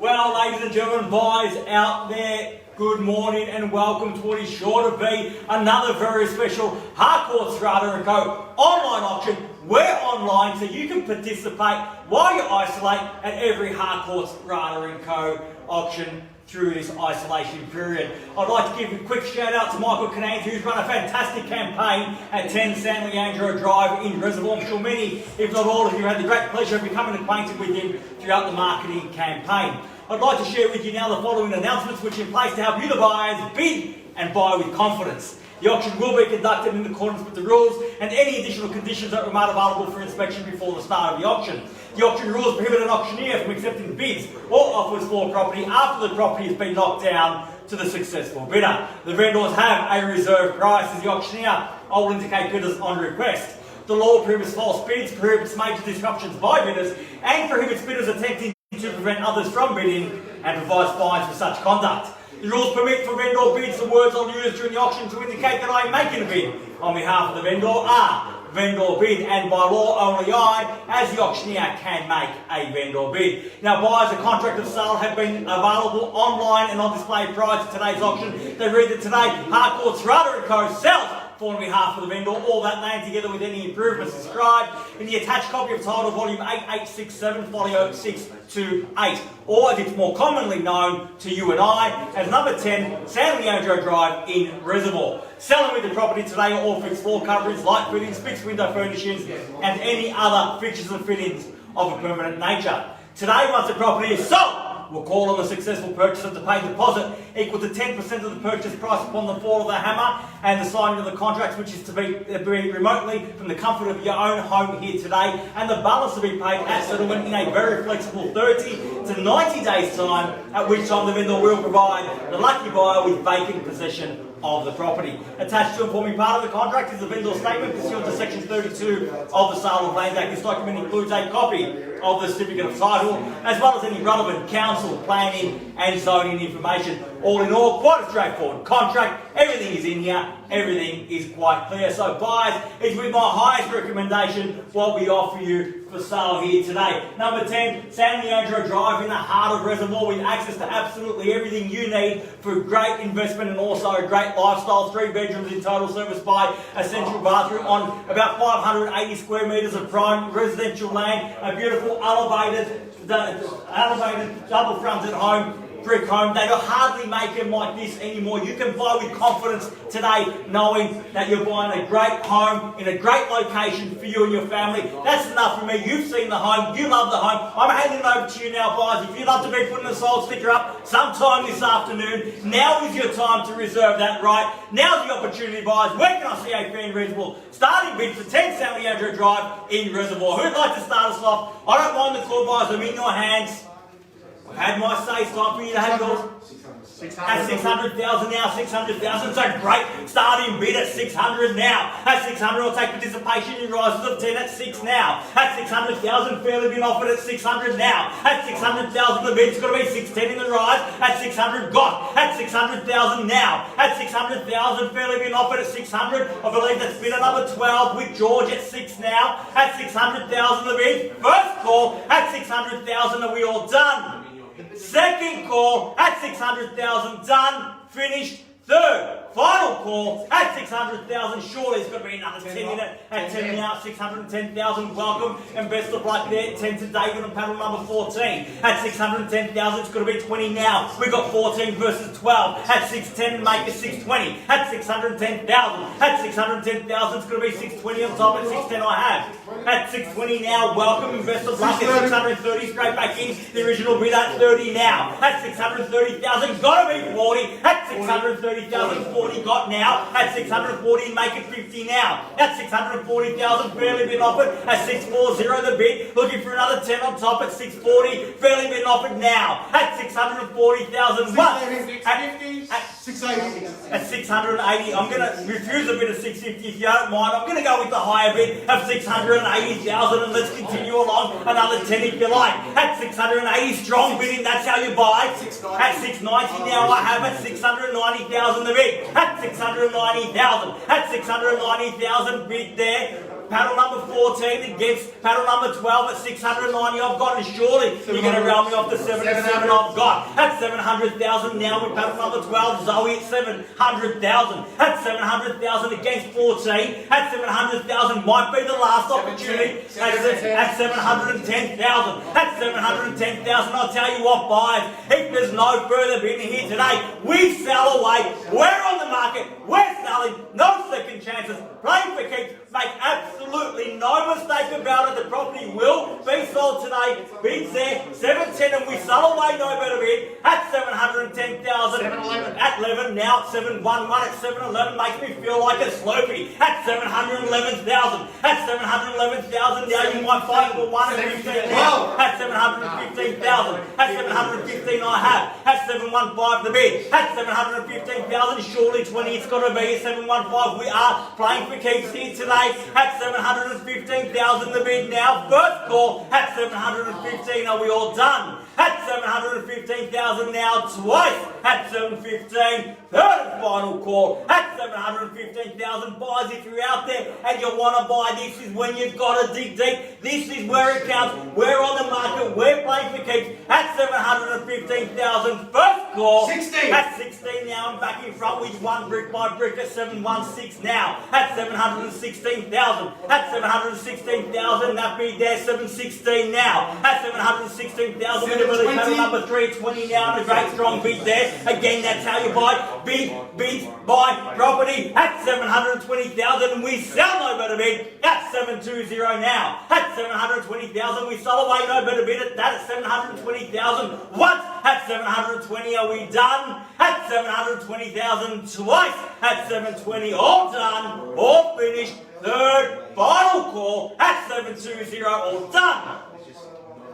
Well, ladies and gentlemen, buyers out there, good morning and welcome to what is sure to be another very special Harcourt Strata & Co. online auction. We're online so you can participate while you isolate at every Harcourt Strata & Co. auction through this isolation period. I'd like to give a quick shout out to Michael Canans, who's run a fantastic campaign at 10 San Leandro Drive in Reservoir. I'm sure many, if not all of you, had the great pleasure of becoming acquainted with him throughout the marketing campaign. I'd like to share with you now the following announcements which are in place to help you, the buyers, bid and buy with confidence. The auction will be conducted in accordance with the rules and any additional conditions that were made available for inspection before the start of the auction. The auction rules prohibit an auctioneer from accepting bids or offers for property after the property has been knocked down to the successful bidder. The vendors have a reserve price as the auctioneer. I will indicate bidders on request. The law prohibits false bids, prohibits major disruptions by bidders, and prohibits bidders attempting to prevent others from bidding and provides fines for such conduct. The rules permit for vendor bids. The words I'll use during the auction to indicate that I am making a bid on behalf of the vendor are vendor bid, and by law only I, as the auctioneer, can make a vendor bid. Now, buyers, a contract of sale have been available online and on display prior to today's auction. They read that today Harcourt Strata & Co. sells for on behalf of the vendor all that land together with any improvements described in the attached copy of title volume 8867 folio 628, or as it's more commonly known to you and I as number 10 San Leandro Drive in Reservoir. Selling with the property today are all fixed floor coverings, light fittings, fixed window furnishings and any other fixtures and fittings of a permanent nature. Today, once the property is sold, we'll call on the successful purchaser to pay deposit equal to 10% of the purchase price upon the fall of the hammer and the signing of the contracts, which is to be remotely from the comfort of your own home here today, and the balance to be paid at settlement in a very flexible 30 to 90 days time, at which time the vendor will provide the lucky buyer with vacant possession of the property. Attached to and forming part of the contract is the vendor statement pursuant to section 32 of the Sale of Land Act. This document includes a copy of the certificate of title, as well as any relevant council, planning and zoning information. All in all, quite a straightforward contract. Everything is in here. Everything is quite clear. So buyers, it's with my highest recommendation what we offer you for sale here today. Number 10, San Leandro Drive in the heart of Reservoir, with access to absolutely everything you need for great investment and also a great lifestyle. 3 bedrooms in total, serviced by a central bathroom on about 580 square metres of prime residential land. A beautiful elevated double fronted home. Brick home. They don't hardly make them like this anymore. You can buy with confidence today knowing that you're buying a great home in a great location for you and your family. That's enough for me. You've seen the home. You love the home. I'm handing it over to you now, buyers. If you'd love to be putting a sold sticker up sometime this afternoon, now is your time to reserve that right. Now's the opportunity, buyers. Where can I see a fan reasonable starting bid for 10 San Leandro Drive in Reservoir? Who'd like to start us off? I don't mind the call, buyers. I'm in your hands. I've had my say. It's time for you to have yours. At 600,000 now, 600,000. So great. Starting bid at 600 now. At 600, I'll take participation in rises of 10 at 6 now. At 600,000, fairly been offered at 600 now. At 600,000, the bid's got to be 610 in the rise. At 600, got. At 600,000 now. At 600,000, fairly been offered at 600. I believe that's bid at number 12 with George at 6 now. At 600,000, the bid. First call at 600,000. Are we all done? Second call at 600,000, done, finished. Third, final call at 600,000. Surely there's got to be another 10 in it. At 10 now, 610,000. Welcome and best of luck there. 10 to David on panel number 14. At 610,000, it's got to be 20 now. We've got 14 versus 12. At 610, make it 620. At 610,000. At 610,000, it's going to be 620 on top. At 610, I have. At 620 now, welcome and best of luck. At 630, straight back in. The original bid at 30 now. At 630,000, got to be 40. At 630,000, 40 got now. At 640, make it 50 now. At 640,000, fairly been offered. At 640, the bid. Looking for another 10 on top at 640, fairly been offered now. At 640,000, what? 650, at 680. At 680, I'm going to refuse a bid of 650 if you don't mind. I'm going to go with the higher bid of 680,000 and let's continue along another 10 if you like. At 680, strong bidding, that's how you buy. At 690 now, I have at 690,000 the bid. At 690,000. At 690,000 bid there. paddle number 14 against paddle number 12 at 690 I've got, and surely you're going to round me off the 77 I've got. At 700,000 now with paddle number 12, Zoe at 700,000. At 700,000 against 14. At 700,000 might be the last opportunity. At 710,000. At 710,000, I'll tell you what, buyers, if there's no further bidding here today, we sell away. We're on the market. We're selling. No second chances. Playing for keeps. Make absolutely no mistake about it. The property will be sold today. Bids there. 710 and we sell away. No better bid. At 710,000. At 11. Now at 711. At 711 makes me feel like a Slurpee. At 711,000. At 711,000. Now you might find for 1 and 15 now. At 715,000. At 715 I have. At 715 the bid. At 715,000. Surely 20 it's got to be. At 715 we are playing for keeps here today. At 715,000 the bid now. First call at 715. Are we all done? At 715,000 now twice. At 715. Third and final call at 715,000. Buyers, if you're out there and you want to buy, this is when you've got to dig deep. This is where it counts. We're on the market. We're playing for keeps at 715,000. First call 16. At 16 now. I'm back in front with one brick by brick at 716 now. At 716,000. At 716,000. That bid there 716 now. At 716,000. Paddle number 320 now. And a great strong bid there. Again, that's how you buy. Bid, buy property at 720,000 and we sell no better bid at 720 now. At 720,000 we sell away no better bid at that at 720,000 once. At 720 are we done? At 720,000 twice. At 720 all done, all finished. Third final call at 720 all done,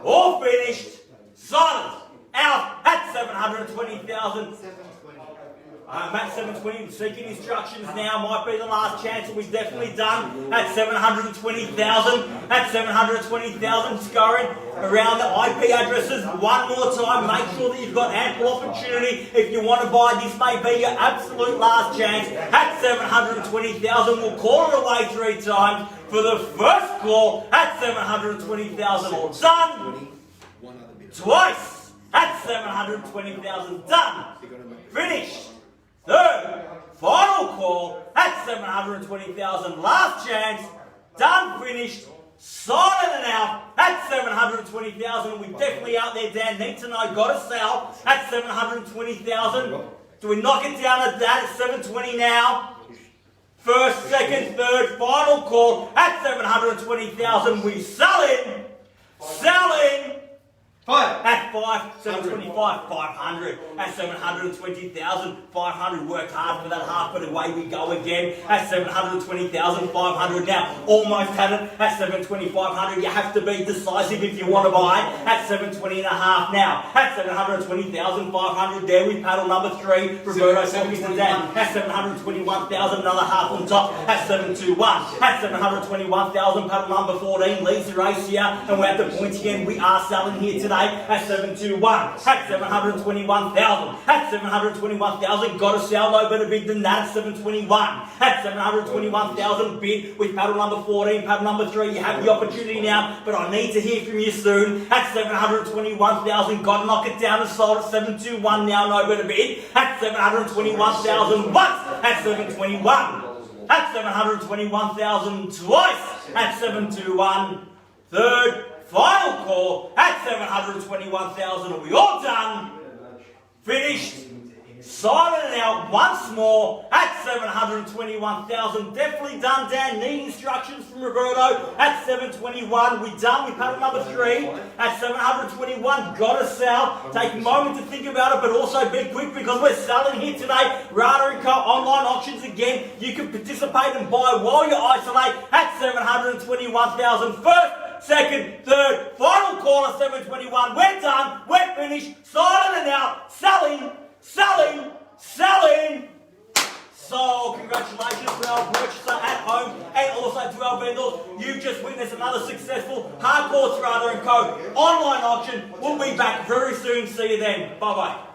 all finished. Silent out at 720,000. I'm at 720, seeking instructions now. Might be the last chance, and we've definitely done at 720,000. At 720,000, scurrying around the IP addresses one more time. Make sure that you've got ample opportunity. If you want to buy, this may be your absolute last chance. At 720,000, we'll call it away 3 times for the first call at 720,000. All done. Twice at 720,000. Done. Finished. Third, final call at 720,000. Last chance. Done, finished. Silent and out at 720,000. We're definitely out there, Dan. Need to know. Got to sell at 720,000. Do we knock it down at that at 720 now? First, second, third, final call at 720,000. We sell in. Selling. At 725, 500. At 720,000, 500. Worked hard for that half, but away we go again. At 720,000, 500 now. Almost had it. At 720, 500. You have to be decisive if you want to buy. At 720 and a half now. At 720,000, 500. There we paddle number 3. Roberto 70 to Dan. At 721,000, another half on top. At 721. At 721,000, paddle number 14. Leads the race here. And we're at the point again. We are selling here today. At 721, at 721,000, at 721,000, got to sell no better bid than that at 721, at 721,000 bid with paddle number 14, paddle number 3, you have the opportunity now, but I need to hear from you soon. At 721,000, got to knock it down and sold at 721 now, no better bid, at 721,000 once, at 721, at 721,000 twice, at 721, third, final call at 721,000. Are we all done? Finished? Silent out once more at 721,000. Definitely done, Dan. Need instructions from Roberto at 721. We're done with paddle number 3 at 721. Got to sell. Take a moment to think about it, but also be quick because we're selling here today. Rada & Co. online auctions again. You can participate and buy while you isolate at 721,000. First, second, third, final call at 721. We're done. We're finished. Silent and out. Selling. Selling. Selling. So, congratulations to our purchaser at home and also to our vendors. You've just witnessed another successful Hardcore Rada & Co. online auction. We'll be back very soon. See you then. Bye-bye.